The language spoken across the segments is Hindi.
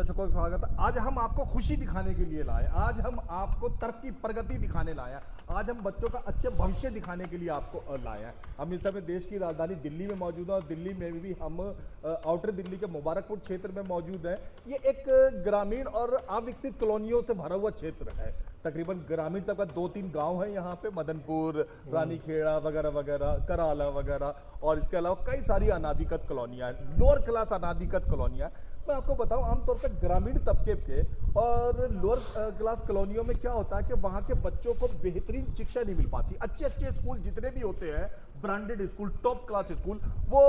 दर्शकों का स्वागत है। आज हम आपको खुशी दिखाने के लिए लाए, आज हम आपको तरक्की प्रगति दिखाने लाए हैं, आज हम बच्चों का अच्छे भविष्य दिखाने के लिए आपको लाए हैं। हम इस समय देश की राजधानी दिल्ली में मौजूद हैं और दिल्ली में भी हम आउटर दिल्ली के मुबारकपुर क्षेत्र में मौजूद हैं। ये एक ग्रामीण और अविकसित कॉलोनियों से भरा हुआ क्षेत्र है। तकरीबन ग्रामीण तक का 2-3 गांव है यहाँ पे, मदनपुर, रानीखेड़ा वगैरह वगैरह, कराला वगैरह, और इसके अलावा कई सारी अनाधिकृत कॉलोनियाँ हैं, लोअर क्लास अनाधिकृत कॉलोनियाँ। मैं आपको बताऊं, आमतौर पर ग्रामीण तबके के और लोअर क्लास कॉलोनियों में क्या होता है कि वहाँ के बच्चों को बेहतरीन शिक्षा नहीं मिल पाती। अच्छे अच्छे स्कूल जितने भी होते हैं, branded school, top class school, वो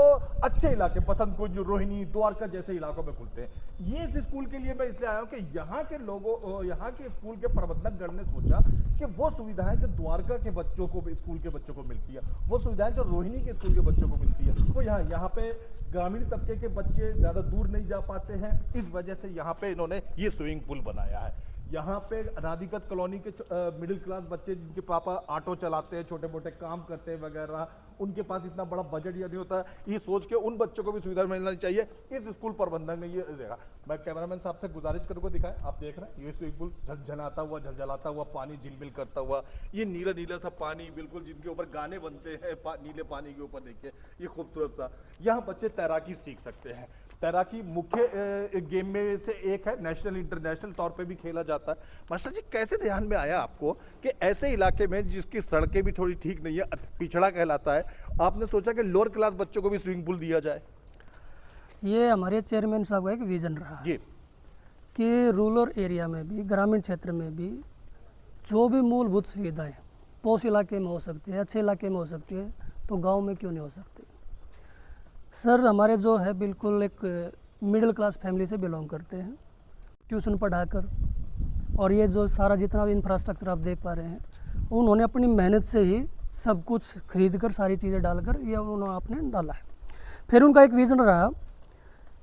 अच्छे इलाके, बसंत कुंज, रोहिणी, द्वारका जैसे इलाकों में खुलते हैं। ये इस स्कूल के लिए मैं इसलिए आया हूँ कि यहाँ के लोगों, यहाँ के स्कूल के प्रबंधक गण ने सोचा कि वो सुविधाएं जो द्वारका के बच्चों को, स्कूल के बच्चों को मिलती है, वो सुविधाएं जो रोहिणी के स्कूल के बच्चों को मिलती है, वो यहाँ पे ग्रामीण तबके के बच्चे ज्यादा दूर नहीं जा पाते हैं। इस वजह से यहाँ पे इन्होंने ये स्विमिंग पूल बनाया है। यहाँ पे अनाधिकृत कॉलोनी के मिडिल क्लास बच्चे जिनके पापा ऑटो चलाते हैं, छोटे मोटे काम करते हैं वगैरह, उनके पास इतना बड़ा बजट या नहीं होता, ये सोच के उन बच्चों को भी सुविधा मिलनी चाहिए। इस स्कूल प्रबंधन ने ये देखा। मैं कैमरामैन साहब से गुजारिश करूँगा, दिखाएं। आप देख रहे हैं ये स्विमिंग पूल झलझलाता हुआ, झलझलाता हुआ पानी झिलमिल करता हुआ, ये नीला नीला सा पानी, बिल्कुल जिनके ऊपर गाने बनते हैं नीले पानी के ऊपर, देखिए ये खूबसूरत सा। यहाँ बच्चे तैराकी सीख सकते हैं। तैराकी मुख्य गेम में से एक है, नेशनल इंटरनेशनल तौर पे भी खेला जाता है। मास्टर जी, कैसे ध्यान में आया आपको कि ऐसे इलाके में जिसकी सड़कें भी थोड़ी ठीक नहीं है, पिछड़ा कहलाता है, आपने सोचा कि लोअर क्लास बच्चों को भी स्विमिंग पूल दिया जाए? ये हमारे चेयरमैन साहब का एक विजन रहा जी कि रूरल एरिया में भी, ग्रामीण क्षेत्र में भी जो भी मूलभूत सुविधाएं पॉश इलाके में हो सकती है, अच्छे इलाके में हो सकती है, तो गाँव में क्यों नहीं हो सकती। सर हमारे जो है बिल्कुल एक मिडिल क्लास फैमिली से बिलोंग करते हैं, ट्यूशन पढ़ाकर, और ये जो सारा जितना भी इंफ्रास्ट्रक्चर आप देख पा रहे हैं, उन्होंने अपनी मेहनत से ही सब कुछ खरीद कर, सारी चीज़ें डालकर ये उन्होंने आपने डाला है। फिर उनका एक विज़न रहा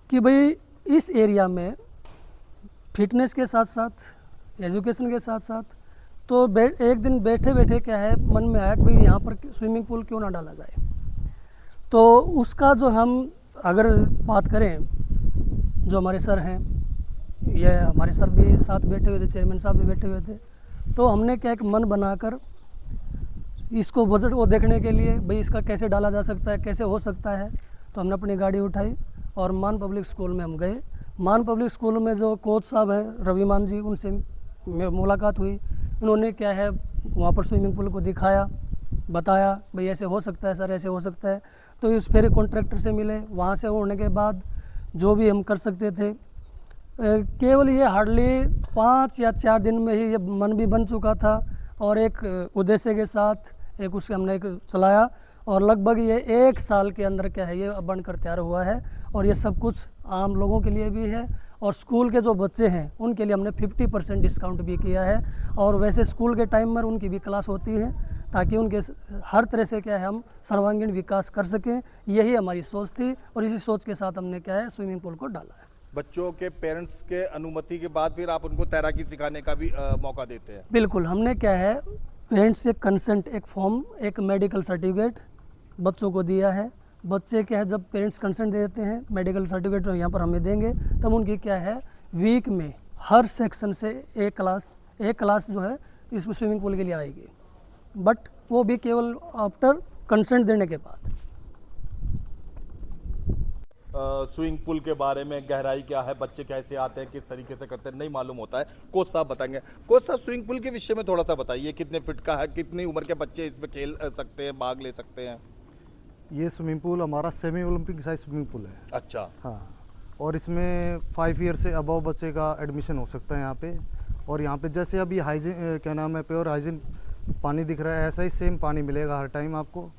कि भाई इस एरिया में फिटनेस के साथ साथ, एजुकेशन के साथ साथ, तो एक दिन बैठे बैठे क्या है मन में आया कि भाई यहाँ पर स्विमिंग पूल क्यों ना डाला जाए। तो उसका जो हम अगर बात करें, जो हमारे सर हैं, ये हमारे सर भी साथ बैठे हुए थे, चेयरमैन साहब भी बैठे हुए थे, तो हमने क्या एक मन बनाकर इसको बजट को देखने के लिए, भाई इसका कैसे डाला जा सकता है, कैसे हो सकता है, तो हमने अपनी गाड़ी उठाई और मान पब्लिक स्कूल में हम गए। मान पब्लिक स्कूल में जो कोच साहब हैं रविमान जी, उनसे मुलाकात हुई। उन्होंने क्या है वहाँ पर स्विमिंग पूल को दिखाया, बताया भाई ऐसे हो सकता है सर, ऐसे हो सकता है। तो इस फिर कॉन्ट्रैक्टर से मिले, वहाँ से होने के बाद जो भी हम कर सकते थे, केवल ये हार्डली 5 या 4 दिन में ही ये मन भी बन चुका था, और एक उद्देश्य के साथ एक उससे हमने एक चलाया, और लगभग ये 1 साल के अंदर क्या है ये बनकर तैयार हुआ है। और ये सब कुछ आम लोगों के लिए भी है, और स्कूल के जो बच्चे हैं उनके लिए हमने 50% डिस्काउंट भी किया है। और वैसे स्कूल के टाइम में उनकी भी क्लास होती है, ताकि उनके हर तरह से क्या है हम सर्वांगीण विकास कर सकें। यही हमारी सोच थी, और इसी सोच के साथ हमने क्या है स्विमिंग पूल को डाला है। बच्चों के पेरेंट्स के अनुमति के बाद फिर आप उनको तैराकी सिखाने का भी मौका देते हैं? बिल्कुल, हमने क्या है पेरेंट्स से कंसेंट, एक फॉर्म, एक मेडिकल सर्टिफिकेट बच्चों को दिया है। बच्चे क्या है जब पेरेंट्स कंसेंट देते हैं, मेडिकल सर्टिफिकेट यहाँ पर हमें देंगे, तब उनकी क्या है वीक में हर सेक्शन से एक क्लास जो है इसमें स्विमिंग पूल के लिए आएगी, बट वो भी केवल आफ्टर कंसेंट देने के बाद। स्विमिंग पूल के बारे में गहराई क्या है, बच्चे कैसे आते हैं, किस तरीके से करते हैं, नहीं मालूम होता है। कोच साहब बताएंगे। कोच साहब, स्विमिंग पूल के विषय में थोड़ा सा बताइए, कितने फीट का है, कितनी उम्र के बच्चे इसमें खेल सकते हैं, भाग ले सकते हैं? ये स्विमिंग पूल हमारा semi Olympic size swimming pool है। अच्छा। हाँ, और इसमें 5 ईयर से अबव बच्चे का एडमिशन हो सकता है यहाँ पे। और यहाँ पे जैसे अभी हाइजीन, क्या नाम है, प्योर हाइजीन पानी दिख रहा है, ऐसा ही सेम पानी मिलेगा हर टाइम आपको।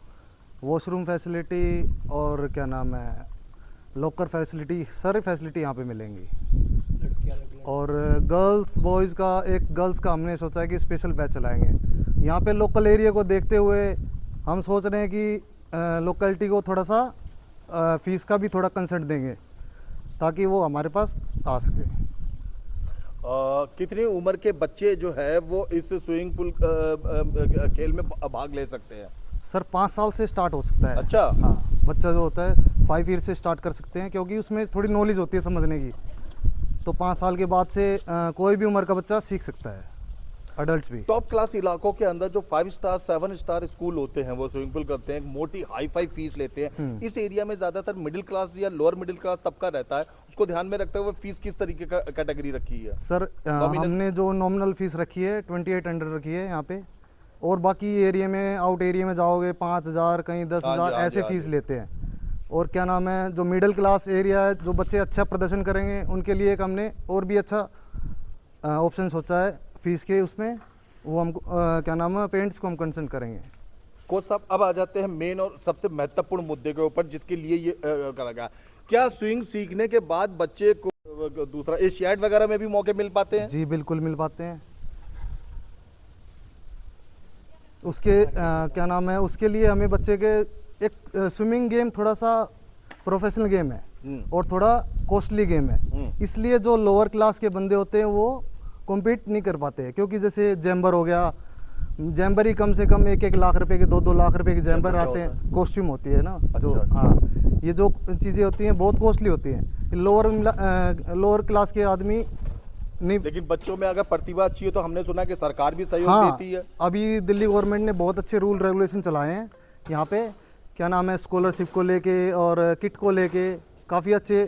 वॉशरूम फैसिलिटी और क्या नाम है, लॉकर फैसिलिटी, सारी फैसिलिटी यहाँ पे मिलेंगी। और गर्ल्स बॉयज़ का, एक गर्ल्स का हमने सोचा है कि स्पेशल बैच चलाएंगे। यहाँ पे लोकल एरिया को देखते हुए हम सोच रहे हैं कि लोकेलिटी को थोड़ा सा फीस का भी थोड़ा कंसेंट देंगे, ताकि वो हमारे पास आ सके। कितनी उम्र के बच्चे जो है वो इस स्विमिंग पूल खेल में भाग ले सकते हैं? सर 5 साल से स्टार्ट हो सकता है। अच्छा। हाँ, बच्चा जो होता है 5 ईयर से स्टार्ट कर सकते हैं, क्योंकि उसमें थोड़ी नॉलेज होती है समझने की। तो 5 साल के बाद से कोई भी उम्र का बच्चा सीख सकता है, अडल्ट भी। टॉप क्लास इलाकों के अंदर जो 5 स्टार 7 स्टार स्कूल होते हैं वो स्विमिंग पूल करते हैं, मोटी हाई फाई फीस लेते हैं। इस एरिया में ज्यादातर मिडिल क्लास या लोअर मिडिल क्लास तबका रहता है, उसको ध्यान में रखते हुए फीस किस तरीके का कैटेगरी रखी है? सर हमने जो नॉमिनल फीस रखी है 2800 रखी है यहाँ पे, और बाकी एरिया में, आउट एरिया में जाओगे 5000 कहीं 10,000 ऐसे फीस लेते हैं। और क्या नाम है, जो मिडिल क्लास एरिया है, जो बच्चे अच्छा प्रदर्शन करेंगे उनके लिए एक हमने और भी अच्छा ऑप्शन सोचा है फीस के, उसमें वो हमको क्या नाम है, पेरेंट्स को हम कंसर्न करेंगे। कोच साहब अब आ जाते हैं मेन और सबसे महत्वपूर्ण मुद्दे के ऊपर जिसके लिए ये करा गया। क्या स्विंग सीखने के बाद बच्चे को दूसरा एशियाड वगैरह में भी मौके मिल पाते हैं? जी बिल्कुल मिल पाते हैं। उसके क्या नाम है, उसके लिए हमें बच्चे के एक स्विमिंग गेम थोड़ा सा प्रोफेशनल गेम है और थोड़ा कॉस्टली गेम है, इसलिए जो लोअर क्लास के बंदे होते हैं वो कॉम्पीट नहीं कर पाते हैं। क्योंकि जैसे जैम्बर हो गया, जैम्बर ही कम से कम 1-1 लाख रुपए के, 2-2 लाख रुपए के जैम्बर आते हैं, कॉस्ट्यूम होती है ना जो। हाँ, ये जो चीज़ें होती हैं बहुत कॉस्टली होती हैं, लोअर क्लास के आदमी नहीं। लेकिन बच्चों में अगर प्रतिभा अच्छी है तो हमने सुना कि सरकार भी सहयोग देती है। अभी दिल्ली गवर्नमेंट ने बहुत अच्छे रूल रेगुलेशन चलाए हैं यहाँ पे, क्या नाम है, स्कॉलरशिप को लेके और किट को लेके काफ़ी अच्छे